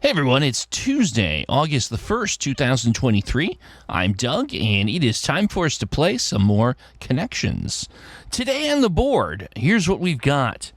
Hey everyone, it's Tuesday, August the 1st, 2023. I'm Doug, and it is time for us to play some more Connections. Today on the board, here's what we've got.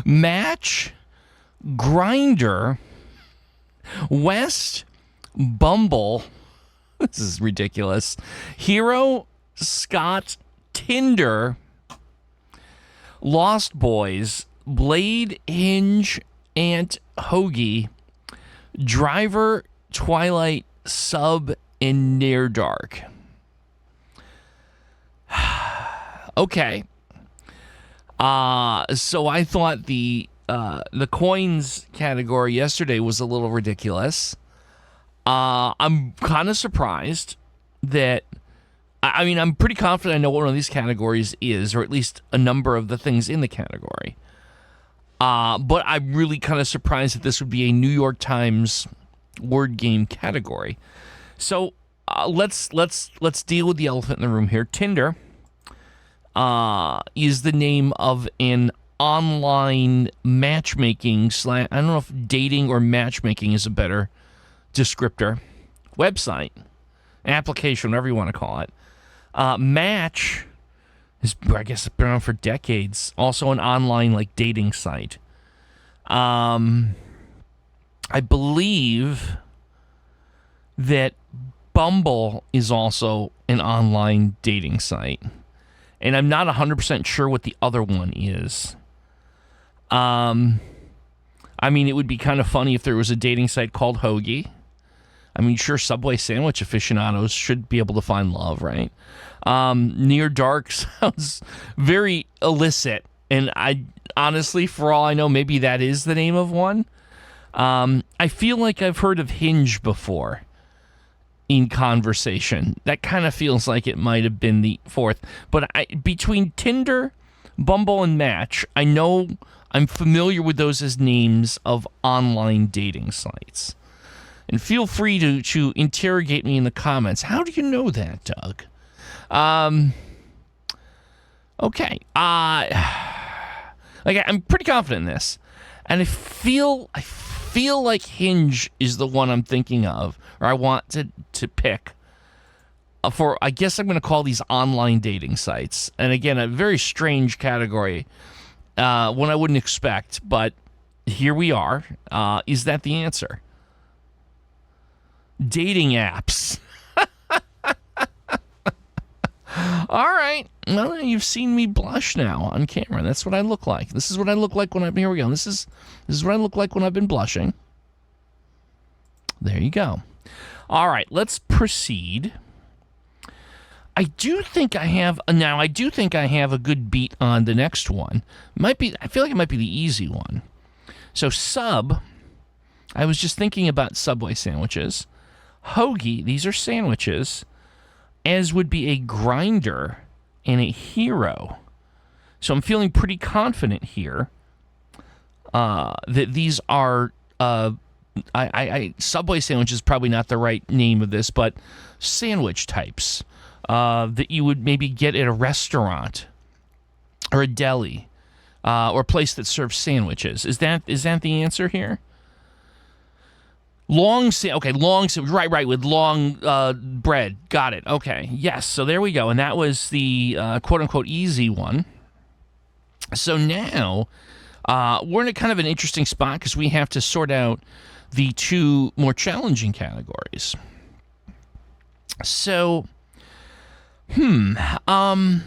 Match, Grinder, West, Bumble, this is ridiculous, Hero, Scott, Tinder, Lost Boys, Blade, Hinge, Ant, Hoagie, Driver, Twilight, Sub, and Near Dark. Okay. So I thought the coins category yesterday was a little ridiculous. I'm kind of surprised that, I mean, I'm pretty confident I know what one of these categories is, or at least a number of the things in the category. But I'm really kind of surprised that this would be a New York Times word game category. So let's deal with the elephant in the room here. Tinder is the name of an online matchmaking I don't know if dating or matchmaking is a better descriptor. Website, application, whatever you want to call it. Match, I guess it's been around for decades. Also an online dating site. I believe that Bumble is also an online dating site. And I'm not 100% sure what the other one is. I mean, it would be kind of funny if there was a dating site called Hoagie. I mean, sure, Subway sandwich aficionados should be able to find love, right? Near Dark sounds very illicit, and I honestly, for all I know, maybe that is the name of one. I feel like I've heard of Hinge before in conversation. That kind of feels like it might have been the fourth. But between Tinder, Bumble, and Match, I know I'm familiar with those as names of online dating sites. And feel free to interrogate me in the comments. How do you know that, Doug? Okay. I'm pretty confident in this. And I feel like Hinge is the one I'm thinking of, or I want to pick for, I guess I'm going to call these online dating sites. And again, a very strange category, one I wouldn't expect, but here we are. Is that the answer? Dating apps. All right. Well, you've seen me blush now on camera. That's what I look like. This is what I look like when here we go. This is what I look like when I've been blushing. There you go. All right, let's proceed. I do think I have a good beat on the next one. I feel like it might be the easy one. So Sub, I was just thinking about Subway sandwiches. Hoagie, these are sandwiches, as would be a Grinder and a Hero. So I'm feeling pretty confident here that these are Subway sandwich is probably not the right name of this, but sandwich types that you would maybe get at a restaurant or a deli or a place that serves sandwiches. Is that the answer here? Long, right, with long bread. Got it. Okay, yes, so there we go. And that was the quote-unquote easy one. So now we're in a kind of an interesting spot because we have to sort out the two more challenging categories. So, I'm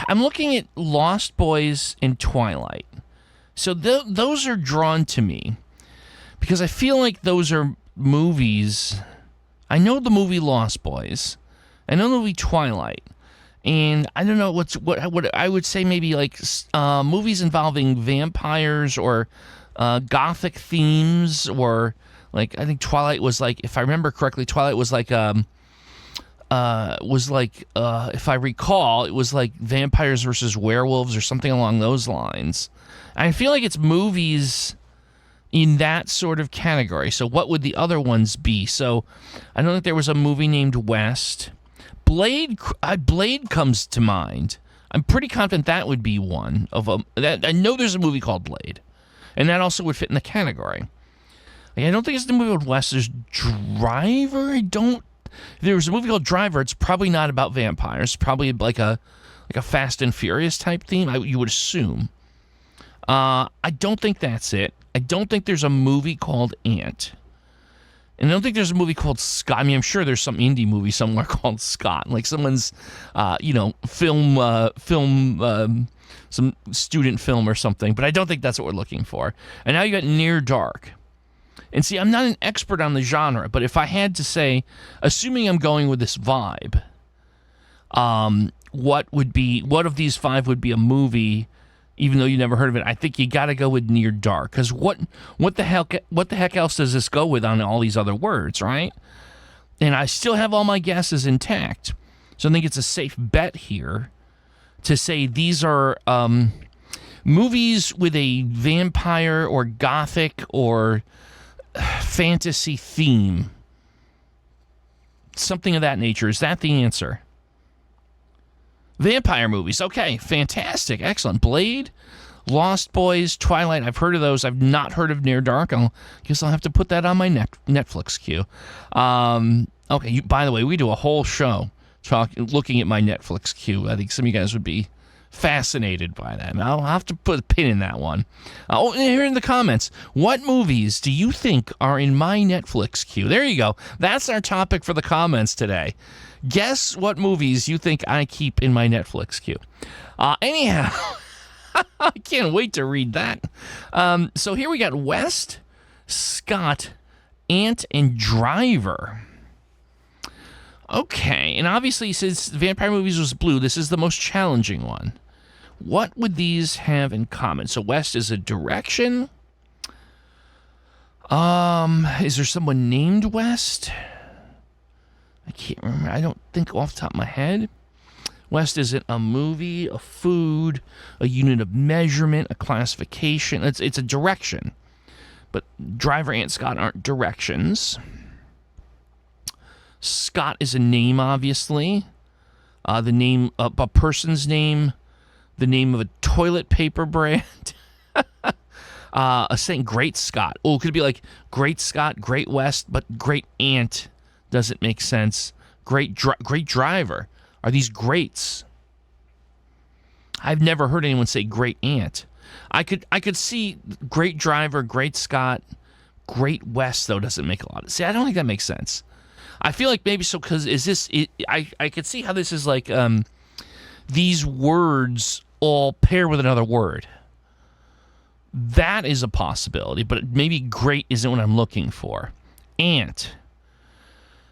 looking at Lost Boys and Twilight. So those are drawn to me because I feel like those are movies. I know the movie Lost Boys. I know the movie Twilight. And I don't know what I would say, maybe movies involving vampires or gothic themes, or I think Twilight was if I remember correctly, Twilight was if I recall, it was like vampires versus werewolves or something along those lines. I feel like it's movies in that sort of category. So what would the other ones be? So I know that there was a movie named West. Blade comes to mind. I'm pretty confident that would be one of them. That I know there's a movie called Blade, and that also would fit in the category. Like, I don't think it's the movie called West. There's Driver. If there was a movie called Driver, it's probably not about vampires. It's probably like a Fast and Furious type theme. You would assume. I don't think that's it. I don't think there's a movie called Ant. And I don't think there's a movie called Scott. I mean, I'm sure there's some indie movie somewhere called Scott. Like someone's, film, some student film or something. But I don't think that's what we're looking for. And now you got Near Dark. And see, I'm not an expert on the genre, but if I had to say, assuming I'm going with this vibe, what of these five would be a movie? Even though you never heard of it, I think you got to go with Near Dark, because what the heck else does this go with on all these other words, right? And I still have all my guesses intact, so I think it's a safe bet here to say these are movies with a vampire or gothic or fantasy theme, something of that nature. Is that the answer? Vampire movies. Okay, fantastic. Excellent. Blade, Lost Boys, Twilight. I've heard of those. I've not heard of Near Dark. Guess I'll have to put that on my Netflix queue. Okay, by the way, we do a whole show looking at my Netflix queue. I think some of you guys would be fascinated by that. And I'll have to put a pin in that one. Here in the comments, what movies do you think are in my Netflix queue? There you go. That's our topic for the comments today. Guess what movies you think I keep in my Netflix queue. Anyhow, I can't wait to read that. So here we got West, Scott, Ant, and Driver. Okay, and obviously since Vampire Movies was blue, this is the most challenging one. What would these have in common? So West is a direction. Is there someone named West? I can't remember. I don't think off the top of my head. West isn't a movie, a food, a unit of measurement, a classification. It's a direction. But Driver, Ant, Scott aren't directions. Scott is a name, obviously. The name, a person's name, the name of a toilet paper brand. Saying Great Scott. Oh, could it be like Great Scott, Great West, but Great Ant doesn't make sense. Great Driver. Are these greats? I've never heard anyone say Great Ant. I could see Great Driver, Great Scott, Great West, though, doesn't make a lot of sense. See, I don't think that makes sense. I feel like maybe so, because I could see how this is like these words all pair with another word. That is a possibility, but maybe great isn't what I'm looking for. Ant.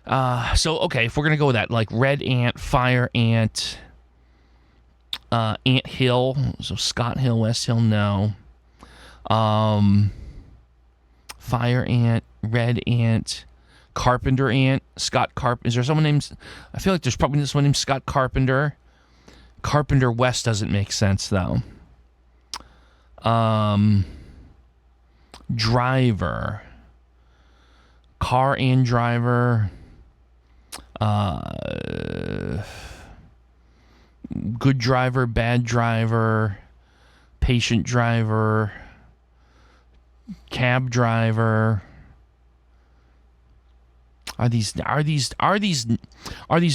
Okay, if we're going to go with that, like Red Ant, Fire Ant, Ant Hill, so Scott Hill, West Hill, no. Fire Ant, Red Ant, Carpenter Ant, Scott Carpenter. Is there someone named, I feel like there's probably someone named Scott Carpenter. Carpenter West doesn't make sense, though. Driver. Car and Driver. Good Driver, Bad Driver, Patient Driver, Cab Driver. Are these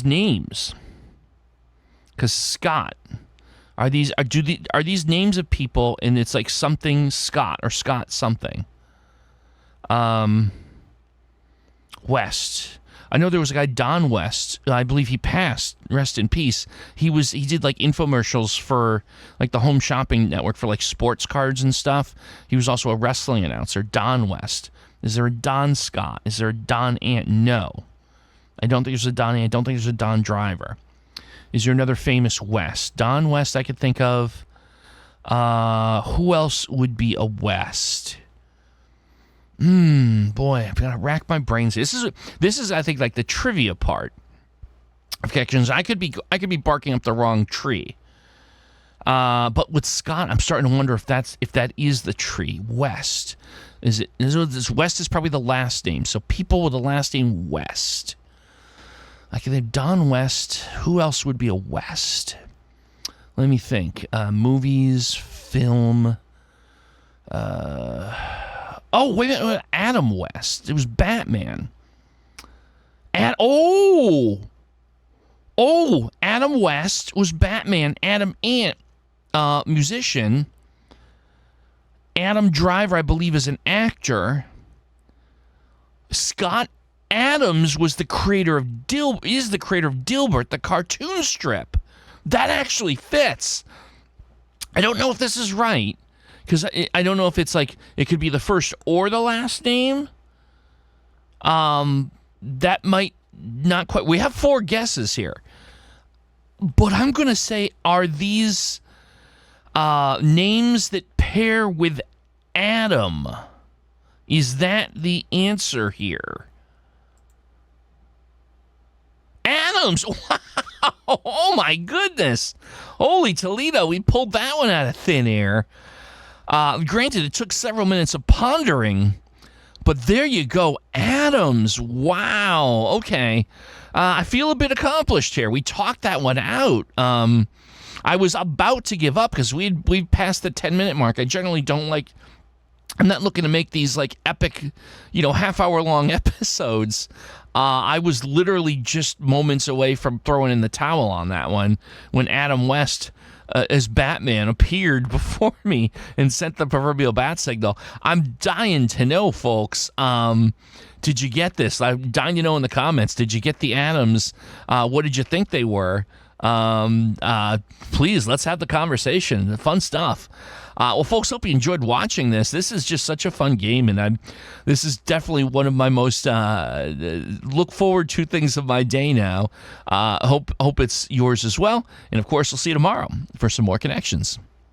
names? Because Scott, are these names of people, and it's like something Scott or Scott something. West. I know there was a guy, Don West. I believe he passed. Rest in peace. He did like infomercials for like the Home Shopping Network for like sports cards and stuff. He was also a wrestling announcer. Don West. Is there a Don Scott? Is there a Don Ant? No. I don't think there's a Don Ant. I don't think there's a Don Driver. Is there another famous West? Don West I could think of. Who else would be a West? Boy, I've got to rack my brains. This is I think like the trivia part of connections. I could be barking up the wrong tree. But with Scott, I'm starting to wonder if that is the tree. West. West is probably the last name. So people with the last name West. I can think Don West. Who else would be a West? Let me think. Movies, film. Wait a minute. Adam West. It was Batman. Adam West was Batman. Adam Ant, musician. Adam Driver, I believe, is an actor. Scott Adams was the creator of Dilbert, the cartoon strip. That actually fits. I don't know if this is right, because I don't know if it's like it could be the first or the last name. That might not quite. We have 4 guesses here, but I'm gonna say, are these names that pair with Adam? Is that the answer here? Adams! Wow! Oh my goodness! Holy Toledo, we pulled that one out of thin air. Granted, it took several minutes of pondering, but there you go, Adams. Wow. Okay. I feel a bit accomplished here. We talked that one out. I was about to give up because we passed the 10-minute mark. I generally don't like. I'm not looking to make these like epic, half-hour long episodes. I was literally just moments away from throwing in the towel on that one when Adam West as Batman appeared before me and sent the proverbial bat signal. I'm dying to know, folks. Did you get this? I'm dying to know in the comments. Did you get the Adams? What did you think they were? Please, let's have the conversation. Fun stuff. Well, folks, hope you enjoyed watching this. This is just such a fun game, and this is definitely one of my most look forward to things of my day now. Hope it's yours as well. And, of course, we'll see you tomorrow for some more connections.